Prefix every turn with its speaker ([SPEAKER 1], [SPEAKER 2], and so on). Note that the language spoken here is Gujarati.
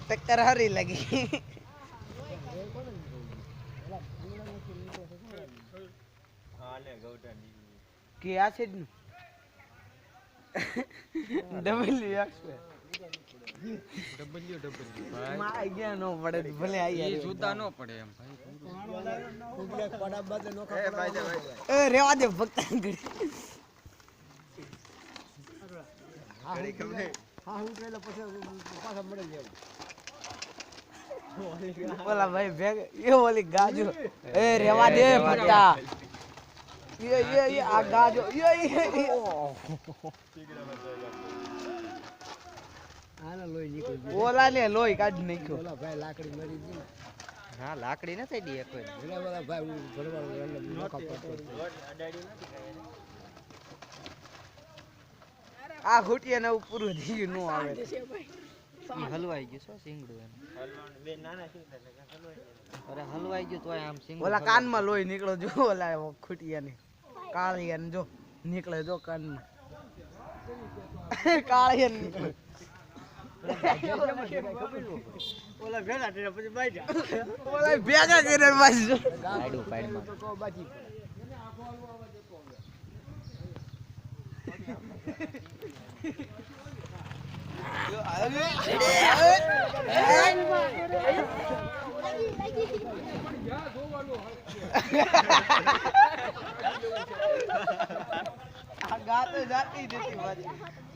[SPEAKER 1] ટક્કર હારી લાગી કે આ છે નું ડબલ્યુ માં ગયા નો પડે ભલે આઈ
[SPEAKER 2] જુદા નો પડે એમ
[SPEAKER 1] એ રેવા દે ભક્તા ઘડી હા હું પેલા પછી પાછા મળે જાય ઓલા ભાઈ ભેગ એ ઓલી ગાજો એ રેવા દે ભક્તા ये आ गाजो ये આના લોહી નીકળી ઓલા ને લોહી કાઢ નાખ્યો ઓલા ભાઈ લાકડી મરી ગઈ હા લાકડી ન થઈ દી કોઈ ઓલા ભાઈ ભરવાળો નોકા પડતો અડાડી નથી કાય આ ઘૂટિયા ને પૂરું થઈ નો આવે હલવાઈ ગયું શું સિંગડું એમ હલવાનું બે નાના સિંગડા હલવાઈ અરે હલવાઈ ગયું તોય આમ સિંગડું ઓલા કાનમાં લોહી નીકળો જો ઓલા ખૂટિયા ને કાળિયા ને જો નીકળે જો કાનમાં કાળિયા નીકળે ઓલા ભેગા કરે પછી બાઈજા ઓલા ભેગા કરે બાજી ગાડું પાડમાં તો બાજી આ ગાતો જાતી જતી બાજી